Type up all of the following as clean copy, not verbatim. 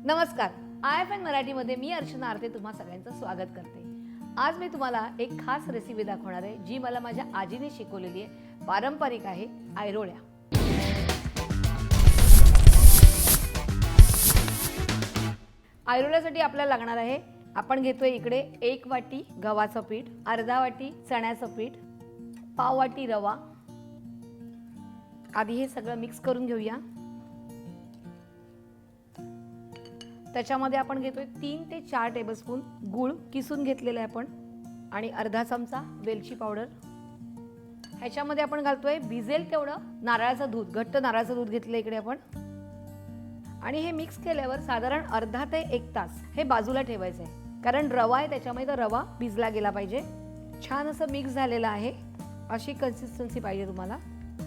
नमस्कार, IFN मराठीमध्ये मी अर्चना आरते तुम्हा सगळ्यांचं स्वागत करते। आज मी तुम्हाला एक खास रेसिपी दाखवणार आहे जी मला माझ्या आजीने शिकवलेली आहे। पारंपरिक आहे आयरोळ्या। आयरोळ्यासाठी आपल्याला लागणार आहे, आपण घेतोय इकडे 1 वाटी गव्हाचं पीठ, अर्धा वाटी चण्याचं पीठ, पाव वाटी रवा। आधी हे सगळं मिक्स करून घेऊया। त्याच्यामध्ये आपण घेतोय 3 ते 4 टेबलस्पून गूळ किसून घेतलेला आहे आपण, आणि अर्धा चमचा वेलची पावडर। ह्याच्यामध्ये आपण घालतोय भिजेल तेवढं नारळाचं दूध, घट्ट नारळाचं दूध घेतलं इकडे आपण, आणि हे मिक्स केल्यावर साधारण अर्धा ते 1 तास हे बाजूला ठेवायचं आहे, कारण रवा आहे त्याच्यामुळे तो रवा भिजला गेला पाहिजे। छान असं मिक्स झालेलं आहे, अशी कन्सिस्टन्सी पाहिजे तुम्हाला।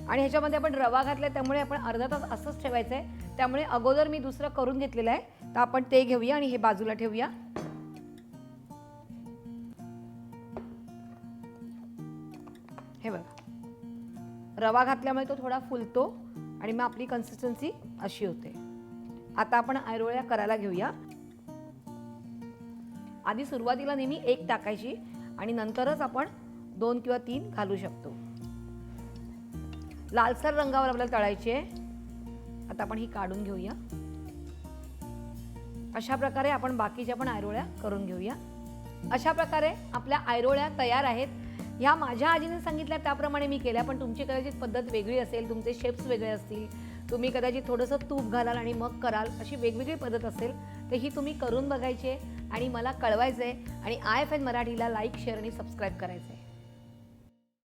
आणि ह्याच्यामध्ये आपण रवा घातलाय त्यामुळे आपण अर्धा तास असंच ठेवायचं आहे, त्यामुळे अगोदर मी दुसरं करून घेतलेलं आहे, तर आपण ते घेऊया आणि हे बाजूला ठेवूया। हे बघा, रवा घातल्यामुळे तो थोडा फुलतो आणि मग आपली कन्सिस्टन्सी अशी होते। आता आपण आयरोळ्या करायला घेऊया। आधी सुरुवातीला नेहमी 1 टाकायची आणि नंतरच आपण 2 किंवा 3 घालू शकतो। लालसर रंगावर आपल्याला तळायची आहे। आता आपण ही काढून घेऊया। अशा प्रकारे आपण बाकीच्या पण आयरोळ्या करून घेऊया। अशा प्रकारे आपल्या आयरोळ्या तयार आहेत। ह्या माझ्या आजीने सांगितल्या त्याप्रमाणे मी केल्या, पण तुमची कदाचित पद्धत वेगळी असेल, तुमचे शेप्स वेगळे असतील, तुम्ही कदाचित थोडंसं तूप घालाल आणि मग कराल, अशी वेगवेगळी पद्धत असेल, तर ही तुम्ही करून बघायची आहे आणि मला कळवायचं आहे। आणि IFN मराठीला लाईक, शेअर आणि सबस्क्राईब करायचं आहे।